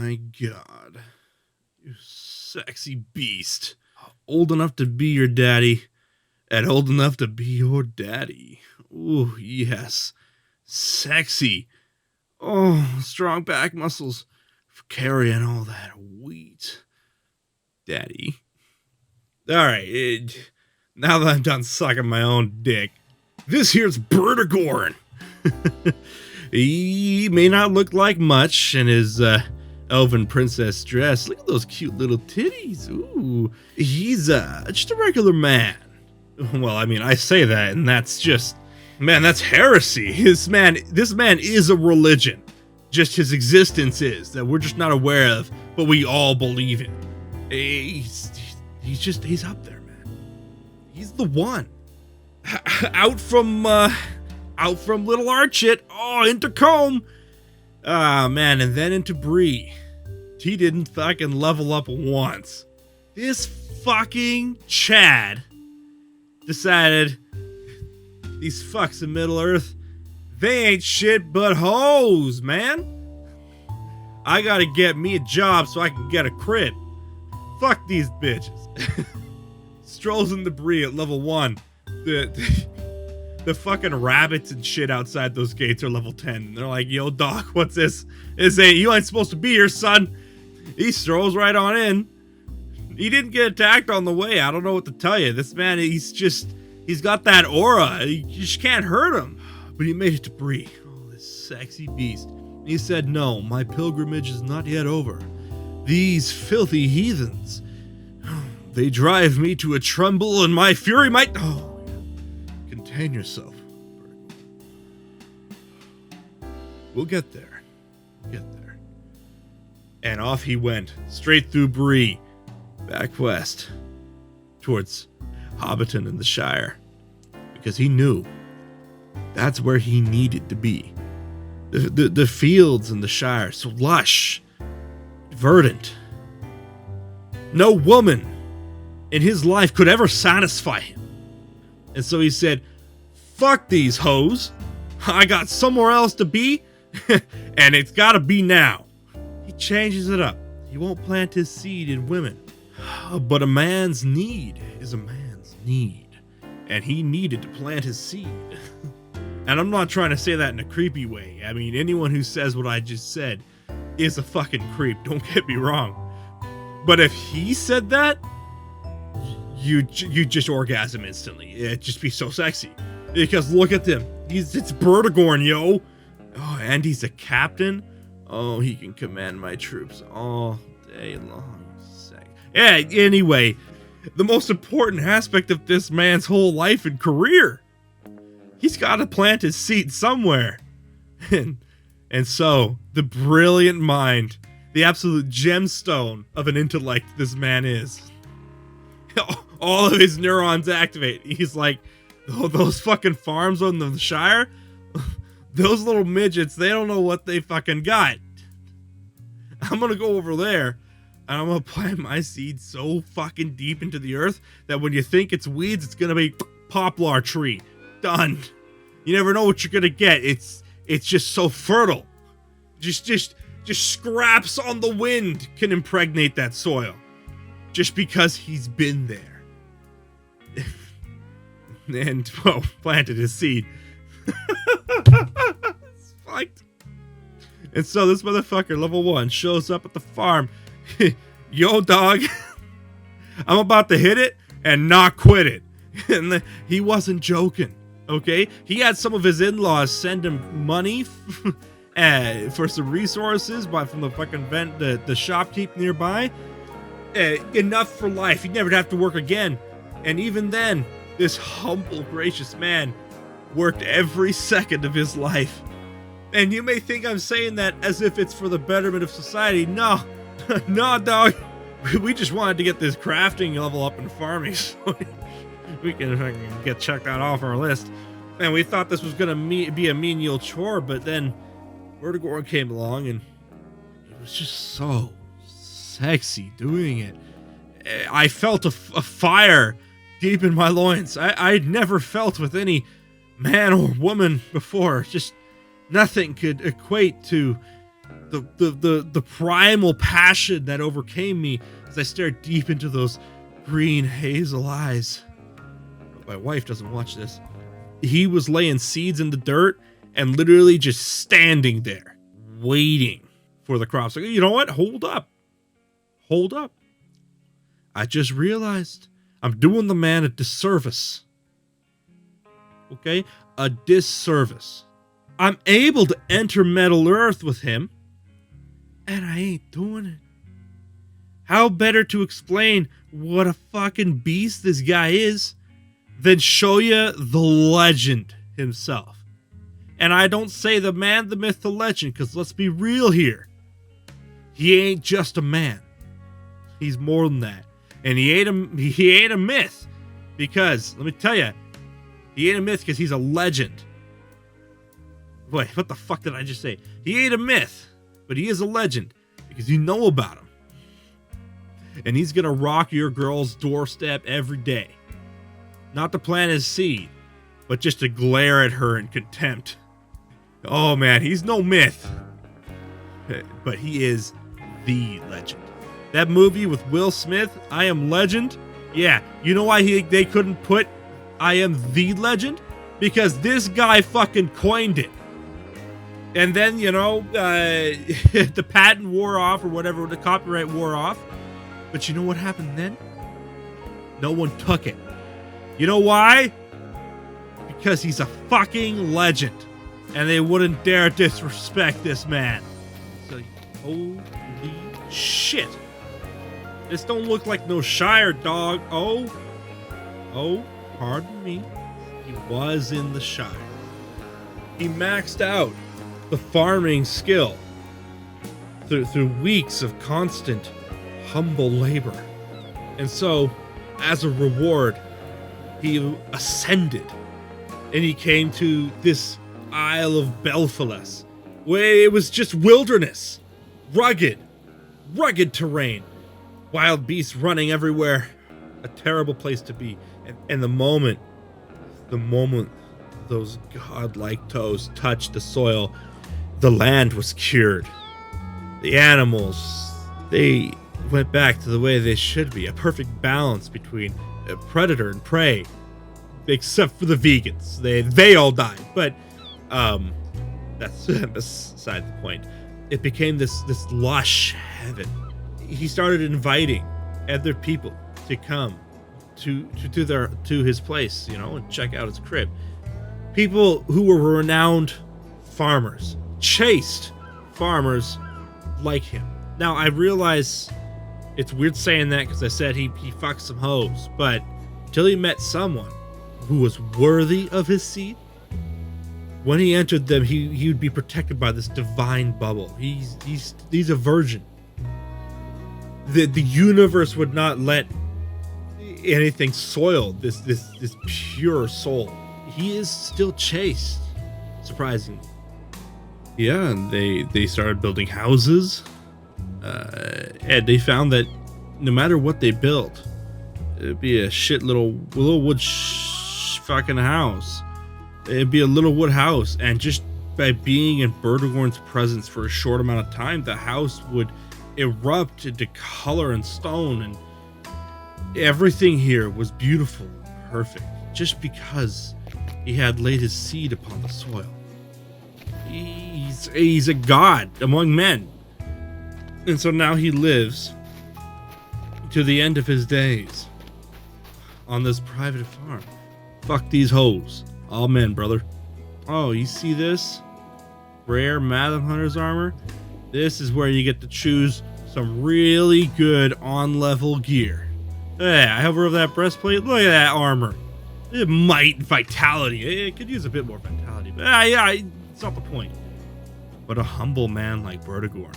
my god. You sexy beast. Old enough to be your daddy, and old enough to be your daddy. Ooh, yes. Sexy. Oh, strong back muscles for carrying all that weight. Daddy. Alright, now that I'm done sucking my own dick, this here's Bertagorn. He may not look like much in his elven princess dress. Look at those cute little titties. Ooh, he's just a regular man. Well, I mean, I say that, and that's just, man, that's heresy. This man is a religion. Just his existence is that we're just not aware of, but we all believe in. He's up there, man. He's the one. Out from Little Archit, into Combe. Man, and then into Bree. He didn't fucking level up once. This fucking Chad decided these fucks in Middle Earth, they ain't shit but hoes, man. I gotta get me a job so I can get a crit. Fuck these bitches. Strolls into Bree at level 1. The fucking rabbits and shit outside those gates are level 10. They're like, yo, Doc, what's this? You ain't supposed to be here, son. He strolls right on in. He didn't get attacked on the way. I don't know what to tell you. This man, he's got that aura. You just can't hurt him. But he made it to Bree. Oh, this sexy beast. He said, no, my pilgrimage is not yet over. These filthy heathens, they drive me to a tremble and my fury might... Oh, contain yourself. We'll get there. And off he went, straight through Bree, back west, towards Hobbiton and the Shire, because he knew that's where he needed to be. The fields in the Shire, so lush, verdant. No woman in his life could ever satisfy him. And so he said, fuck these hoes. I got somewhere else to be, and it's gotta be now. He changes it up. He won't plant his seed in women. But a man's need is a man's need. And he needed to plant his seed. And I'm not trying to say that in a creepy way. I mean, anyone who says what I just said is a fucking creep. Don't get me wrong. But if he said that, you just orgasm instantly. It'd just be so sexy. Because look at them. It's Bertagorn, yo. Oh, and he's a captain. Oh, he can command my troops all day long. Yeah, anyway, the most important aspect of this man's whole life and career. He's got to plant his seed somewhere. And so, the brilliant mind, the absolute gemstone of an intellect this man is. All of his neurons activate. He's like, oh, those fucking farms on the Shire, those little midgets, they don't know what they fucking got. I'm gonna go over there, and I'm gonna plant my seed so fucking deep into the earth that when you think it's weeds, it's gonna be poplar tree. Done. You never know what you're gonna get. It's just so fertile. Just scraps on the wind can impregnate that soil. Just because he's been there. And, well, planted his seed. It's fucked. And so this motherfucker, level 1, shows up at the farm. Yo, dog. I'm about to hit it and not quit it. And he wasn't joking, okay? He had some of his in-laws send him money for some resources from the fucking the shopkeep nearby. Enough for life. He'd never have to work again. And even then, this humble, gracious man worked every second of his life. And you may think I'm saying that as if it's for the betterment of society. No. No, dog. We just wanted to get this crafting level up in farming so we can get checked out off our list. And we thought this was going to be a menial chore, but then Bertagorn came along and it was just so sexy doing it. I felt a fire deep in my loins. I'd never felt with any man or woman before. Just nothing could equate to the primal passion that overcame me as I stared deep into those green hazel eyes. My wife doesn't watch this. He was laying seeds in the dirt and literally just standing there, waiting for the crops. Like, you know what? Hold up. I just realized I'm doing the man a disservice. Okay? A disservice. I'm able to enter Metal Earth with him, and I ain't doing it. How better to explain what a fucking beast this guy is than show you the legend himself? And I don't say the man, the myth, the legend, because let's be real here. He ain't just a man. He's more than that. And he ain't a myth, because, let me tell you, he ain't a myth because he's a legend. Wait, what the fuck did I just say? He ain't a myth, but he is a legend because you know about him. And he's gonna rock your girl's doorstep every day. Not to plant his seed, but just to glare at her in contempt. Oh man, he's no myth, but he is the legend. That movie with Will Smith, I Am Legend. Yeah, you know why they couldn't put I Am the Legend? Because this guy fucking coined it. And then, you know, the patent wore off or whatever, the copyright wore off. But you know what happened then? No one took it. You know why? Because he's a fucking legend. And they wouldn't dare disrespect this man. So, holy shit. This don't look like no Shire, dog. Oh, pardon me. He was in the Shire. He maxed out the farming skill through weeks of constant, humble labor. And so, as a reward, he ascended. And he came to this Isle of Belfalas, where it was just wilderness. Rugged terrain. Wild beasts running everywhere. A terrible place to be. And the moment those godlike toes touched the soil, the land was cured. The animals, they went back to the way they should be. A perfect balance between predator and prey. Except for the vegans. They all died. But that's beside the point. It became this lush heaven. He started inviting other people to come to his place, you know, and check out his crib. People who were renowned farmers, chaste farmers like him. Now I realize it's weird saying that because I said he fucked some hoes, but until he met someone who was worthy of his seed, when he entered them, he would be protected by this divine bubble. He's a virgin. The universe would not let anything soil this pure soul. He is still chaste, surprisingly. Yeah, and they started building houses, and they found that no matter what they built, it'd be a shit little wood fucking house. It'd be a little wood house, and just by being in Berdogorn's presence for a short amount of time, the house would erupt into color and stone, and everything here was beautiful, perfect, just because he had laid his seed upon the soil. He's a god among men, and so now he lives to the end of his days on this private farm. Fuck these hoes. All men, brother. Oh, you see this? Rare Madam Hunter's armor? This is where you get to choose some really good on-level gear. Yeah, I hover over that breastplate. Look at that armor. Might, vitality. It could use a bit more vitality, but yeah, it's not the point. But a humble man like Berdogorn,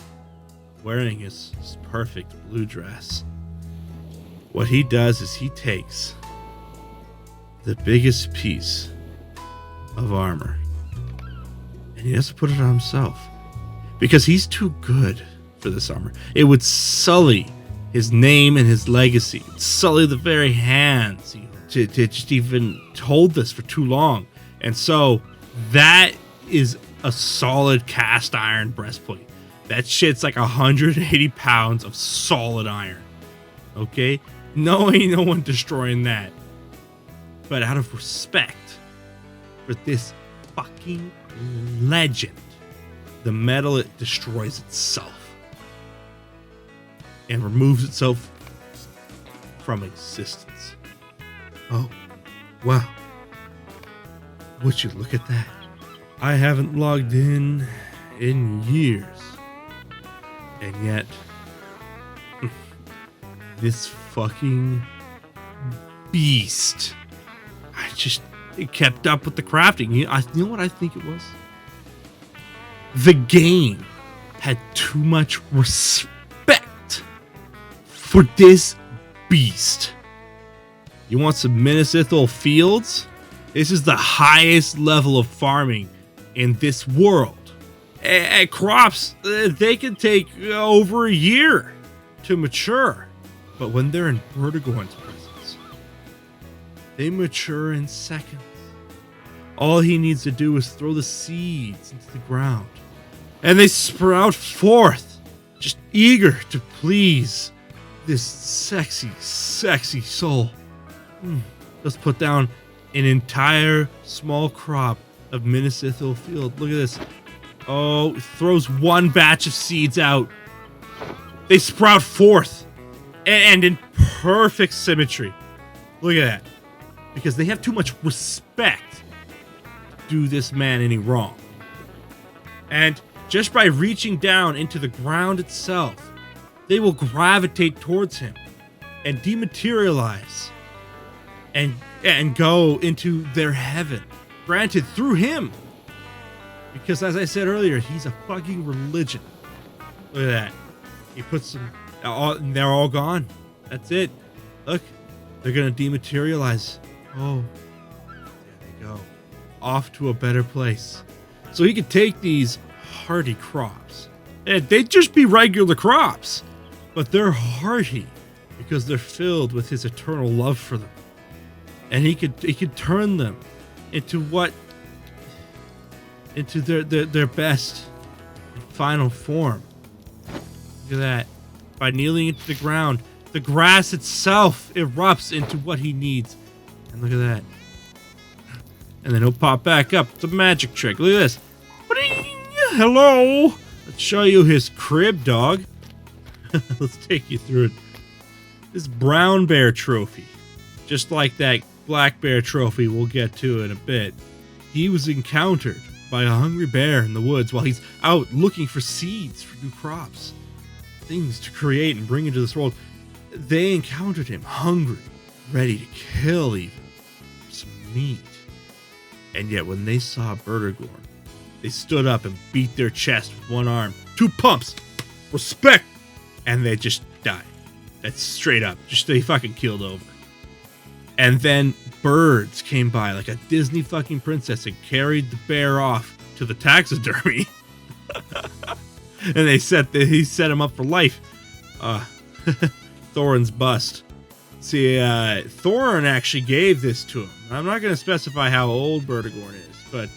wearing his perfect blue dress, what he does is he takes the biggest piece of armor and he has to put it on himself because he's too good for this armor. It would sully his name and his legacy. It would sully the very hands to just even hold this for too long. And so that is a solid cast iron breastplate That shit's like 180 pounds of solid iron. Okay? No, ain't no one destroying that. But out of respect for this fucking legend, the metal, it destroys itself and removes itself from existence. Oh, wow. Would you look at that? I haven't logged in years. And yet, this fucking beast, it kept up with the crafting. You know what I think it was? The game had too much respect for this beast. You want some Minas Ithil fields? This is the highest level of farming in this world. And crops, they can take over a year to mature. But when they're in Bertagorn's presence, they mature in seconds. All he needs to do is throw the seeds into the ground, and they sprout forth, just eager to please this sexy, sexy soul. Let's put down an entire small crop of Minas Ithil field. Look at this. Oh, it throws one batch of seeds out. They sprout forth, and in perfect symmetry. Look at that. Because they have too much respect to do this man any wrong. And just by reaching down into the ground itself, they will gravitate towards him and dematerialize and go into their heaven, granted through him. Because as I said earlier, he's a fucking religion. Look at that. He puts them, they're all gone. That's it. Look, they're gonna dematerialize. Oh, there they go. Off to a better place. So he could take these hardy crops. And they'd just be regular crops. But they're hardy because they're filled with his eternal love for them. And he could turn them into their best and final form. Look at that. By kneeling into the ground, the grass itself erupts into what he needs. And look at that. And then he'll pop back up. It's a magic trick. Look at this. Hello. Let's show you his crib, dog. Let's take you through it. This brown bear trophy, just like that black bear trophy we'll get to in a bit, he was encountered by a hungry bear in the woods while he's out looking for seeds for new crops, things to create and bring into this world. They encountered him hungry, ready to kill even for some meat. And yet when they saw Bertagorn, they stood up and beat their chest with one arm. 2 pumps. Respect. And they just died. That's straight up. Just they fucking keeled over. And then birds came by like a Disney fucking princess and carried the bear off to the taxidermy. And he set him up for life. Thorin's bust. See, Thorin actually gave this to him. I'm not going to specify how old Bertagorn is, but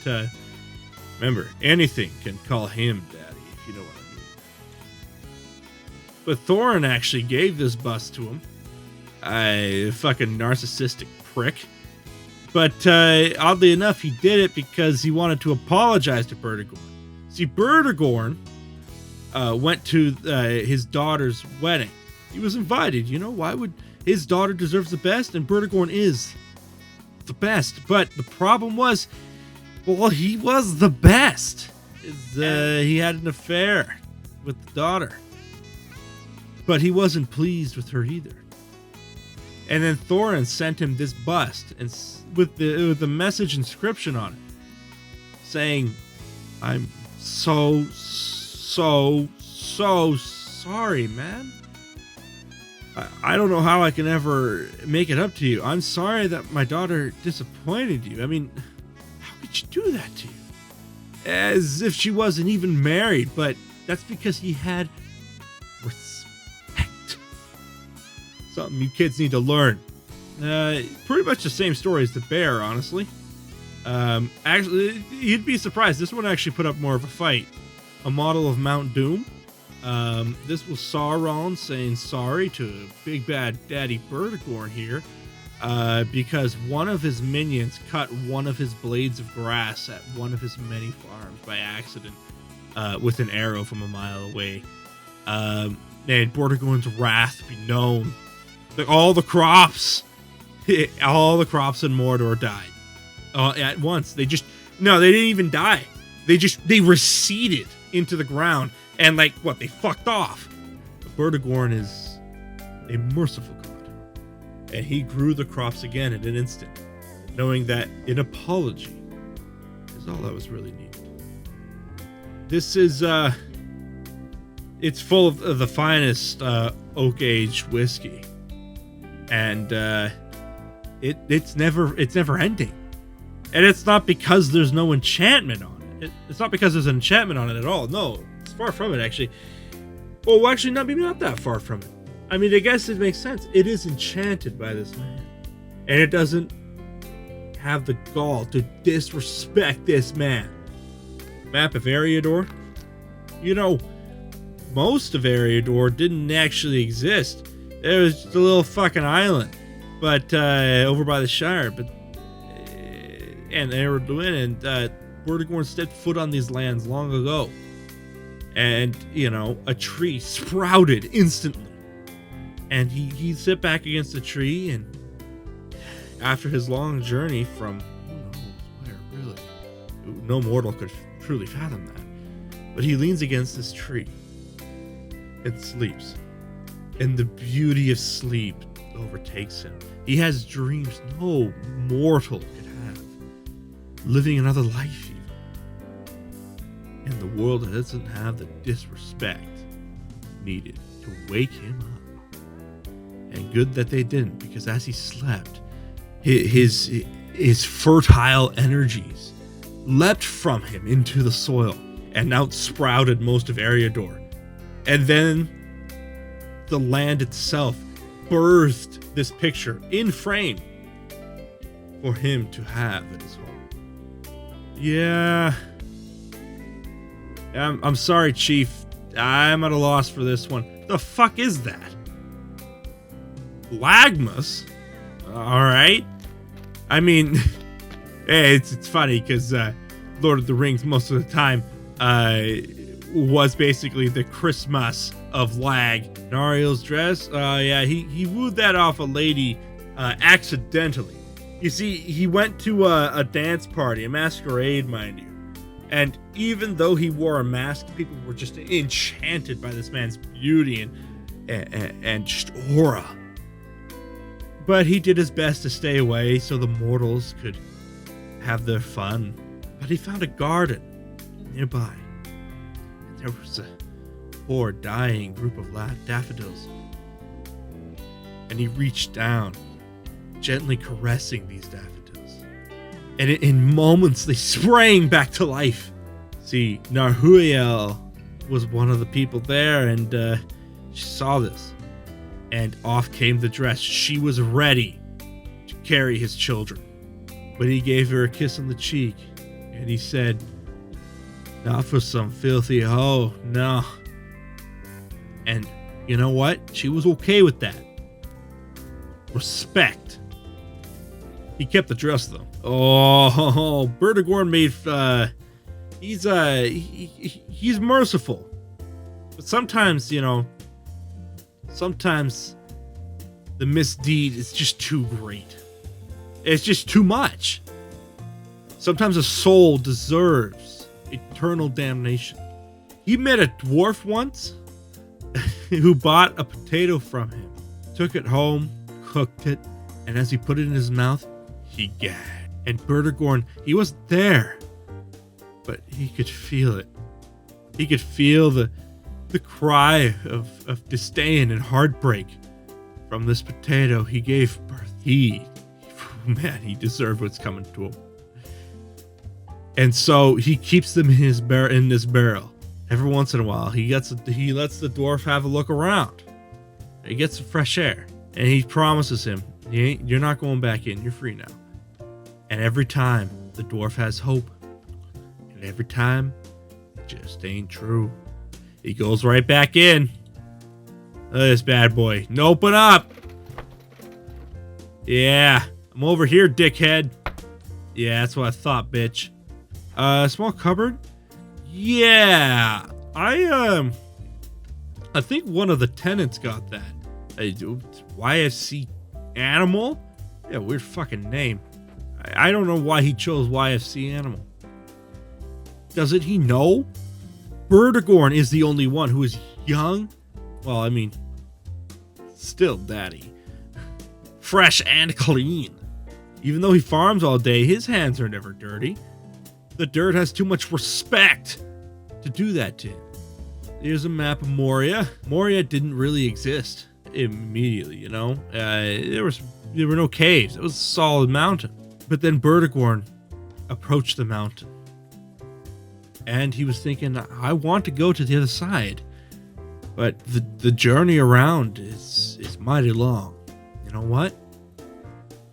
remember, anything can call him daddy, if you know what I mean. But Thorin actually gave this bust to him. A fucking narcissistic prick. But oddly enough, he did it because he wanted to apologize to Bertagorn. See, Bertagorn went to his daughter's wedding. He was invited. You know, why would his daughter deserves the best, and Bertagorn is the best. But the problem was, well, he was the best. He had an affair with the daughter. But he wasn't pleased with her either. And then Thorin sent him this bust and with the message inscription on it, saying, "I'm so sorry, man. I don't know how I can ever make it up to you. I'm sorry that my daughter disappointed you. I mean, how could you do that to you?" As if she wasn't even married, but that's because he had respect. Something you kids need to learn. Pretty much the same story as the bear, honestly. Actually, you'd be surprised. This one actually put up more of a fight. A model of Mount Doom. This was Sauron saying sorry to Big Bad Daddy Bertagorn here, because one of his minions cut one of his blades of grass at one of his many farms by accident, with an arrow from a mile away. And Bertagorn's wrath be known. All the crops in Mordor died at once. They didn't even die. They receded into the ground and they fucked off. But Bertagorn is a merciful god, and he grew the crops again in an instant, knowing that an apology is all that was really needed. This is it's full of the finest oak-aged whiskey, and it's never ending. And it's not because there's no enchantment on it. It's not because there's an enchantment on it at all. No, it's far from it, actually. Well, actually, maybe not that far from it. I mean, I guess it makes sense. It is enchanted by this man, and it doesn't have the gall to disrespect this man. Map of Eriador. You know, most of Eriador didn't actually exist. It was just a little fucking island, but over by the Shire. But and Eredluin and Bertagorn stepped foot on these lands long ago, and a tree sprouted instantly, and he sit back against the tree, and after his long journey from who knows where, really, no mortal could truly fathom that, but he leans against this tree and sleeps, and the beauty of sleep overtakes him. He has dreams no mortal could have, living another life even, and the world doesn't have the disrespect needed to wake him up. And good that they didn't, because as he slept, his fertile energies leapt from him into the soil and outsprouted most of Eriador. And then the land itself birthed this picture in frame for him to have at his home. Yeah. I'm sorry, Chief. I'm at a loss for this one. The fuck is that? Lagmus? Alright. I mean, it's funny because Lord of the Rings most of the time was basically the Christmas of Lag. Nariel's dress? Yeah, he wooed that off a lady accidentally. You see, he went to a dance party, a masquerade, mind you. And even though he wore a mask, people were just enchanted by this man's beauty and just aura. But he did his best to stay away so the mortals could have their fun. But he found a garden nearby, and there was a poor dying group of daffodils. And he reached down, gently caressing these daffodils. And in moments, they sprang back to life. See, Narhuiel was one of the people there, and she saw this. And off came the dress. She was ready to carry his children. But he gave her a kiss on the cheek, and he said, "Not for some filthy hoe, no." And you know what? She was okay with that. Respect. He kept the dress, though. Oh, Bertagorn made, he's merciful. But sometimes, sometimes the misdeed is just too great. It's just too much. Sometimes a soul deserves eternal damnation. He met a dwarf once who bought a potato from him, took it home, cooked it, and as he put it in his mouth, he gagged. And Bertagorn, he wasn't there, but he could feel it. He could feel the cry of disdain and heartbreak from this potato he gave birth. He deserved what's coming to him. And so he keeps them in this barrel. Every once in a while, he lets the dwarf have a look around. He gets some fresh air, and he promises him, "You're not going back in. You're free now." And every time, the dwarf has hope, and every time, it just ain't true. He goes right back in. Look at this bad boy. Open up. Yeah, I'm over here, dickhead. Yeah, that's what I thought, bitch. Small cupboard? Yeah. I think one of the tenants got that. YFC Animal? Yeah, weird fucking name. I don't know why he chose YFC Animal. Doesn't he know? Bertigorn is the only one who is young. Well, I mean, still daddy. Fresh and clean. Even though he farms all day, his hands are never dirty. The dirt has too much respect to do that to him. Here's a map of Moria. Moria didn't really exist immediately, you know? There were no caves. It was a solid mountain. But then Bertigorn approached the mountain. And he was thinking, I want to go to the other side. But the journey around is mighty long. You know what?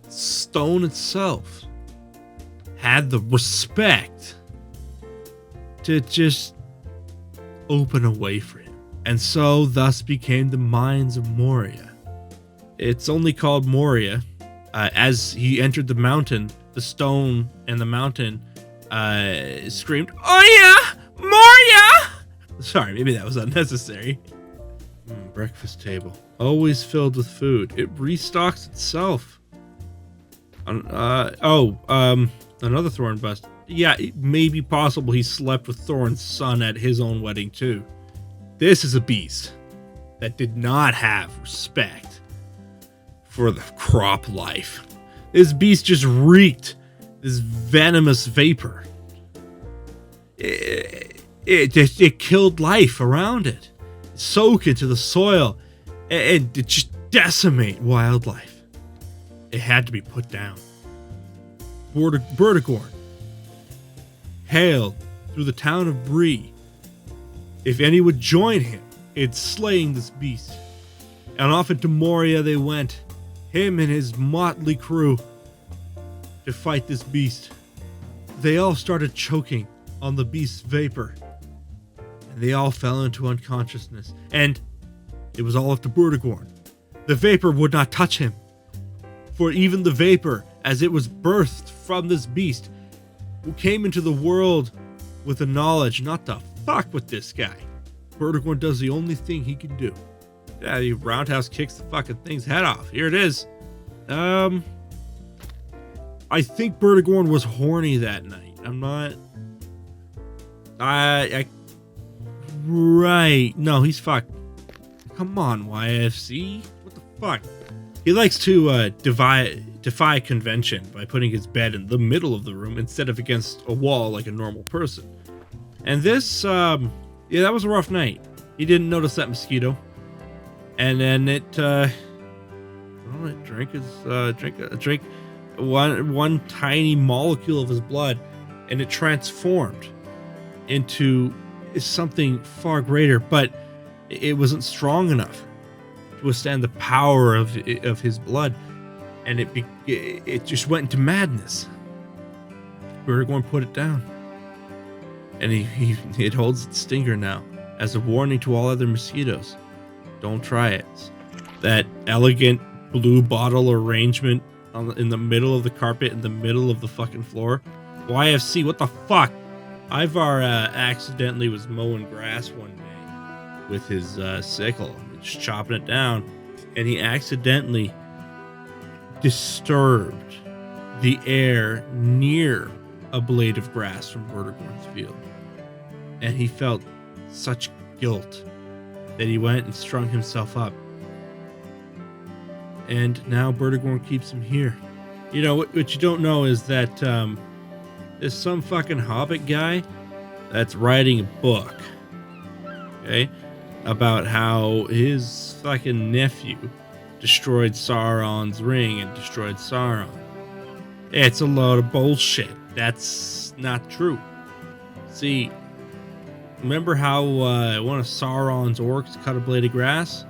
Stone itself had the respect to just open a way for him. And so thus became the Mines of Moria. It's only called Moria. As he entered the mountain, the stone and the mountain screamed, "Oh yeah, Moria!" Sorry, maybe that was unnecessary. Breakfast table. Always filled with food. It restocks itself. Another Thorn bust. Yeah, it may be possible he slept with Thorn's son at his own wedding too. This is a beast that did not have respect for the crop life. This beast just reeked this venomous vapor. It killed life around it, soak into the soil, and it just decimate wildlife. It had to be put down. Bertigorn hailed through the town of Bree. If any would join him in slaying this beast, and off into Moria they went, him and his motley crew, to fight this beast. They all started choking on the beast's vapor, and they all fell into unconsciousness, and it was all up to Bertigorn. The vapor would not touch him, for even the vapor, as it was birthed from this beast, who came into the world with the knowledge not to fuck with this guy. Bertigorn does the only thing he can do. Yeah, the roundhouse kicks the fucking thing's head off. Here it is. I think Bertigorn was horny that night. I'm not... Right. No, he's fucked. Come on, YFC. What the fuck? He likes to defy convention by putting his bed in the middle of the room instead of against a wall like a normal person. And this, yeah, that was a rough night. He didn't notice that mosquito. And then it drank one tiny molecule of his blood, and it transformed into something far greater, but it wasn't strong enough to withstand the power of his blood, and it just went into madness. Bertigorn put it down, and it holds its stinger now as a warning to all other mosquitoes. Don't try it. That elegant blue bottle arrangement in the middle of the carpet, in the middle of the fucking floor. YFC, what the fuck? Ivar accidentally was mowing grass one day with his sickle, just chopping it down, and he accidentally disturbed the air near a blade of grass from Bertigorn's field. And he felt such guilt that he went and strung himself up. And now Bertigorn keeps him here. You know, what you don't know is that there's some fucking hobbit guy that's writing a book, okay, about how his fucking nephew destroyed Sauron's ring and destroyed Sauron. It's a load of bullshit. That's not true. See, remember how one of Sauron's orcs cut a blade of grass?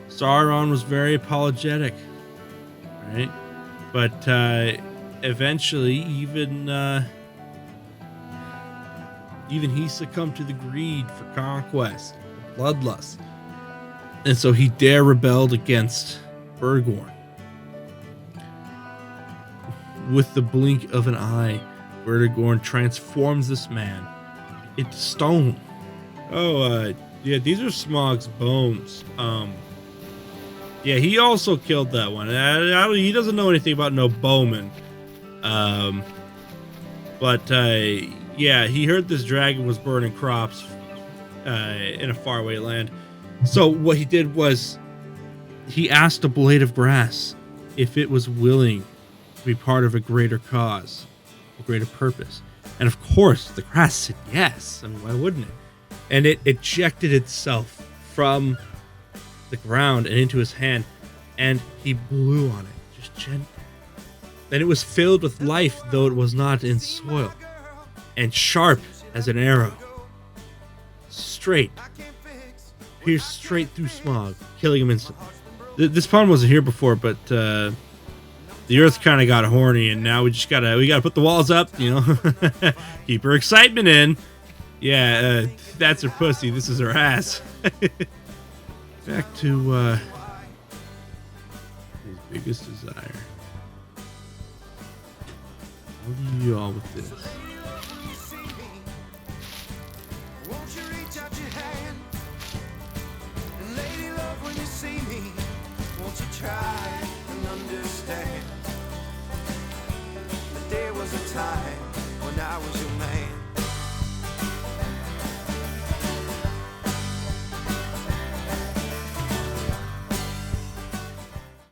Sauron was very apologetic, right? But eventually, even Even he succumbed to the greed for conquest, bloodlust. And so he dare rebelled against Bergorn. With the blink of an eye, Bergorn transforms this man into stone. Oh, yeah, these are Smaug's bones. Yeah, he also killed that one. He doesn't know anything about no bowman. But yeah, he heard this dragon was burning crops in a faraway land. So what he did was he asked a blade of grass if it was willing to be part of a greater cause, a greater purpose. And of course, the grass said yes. I mean, why wouldn't it? And it ejected itself from the ground and into his hand, and he blew on it, just gently. And it was filled with life, though it was not in soil, and sharp as an arrow. Straight. Pierced straight through Smaug, killing him instantly. This pond wasn't here before, but the earth kind of got horny, and now we gotta put the walls up, you know, keep her excitement in. Yeah, that's her pussy. This is her ass. Back to his biggest desire. I'll leave you all with this. Won't you reach out your hand? And lady love, when you see me, won't you try and understand that there was a time when I was your man?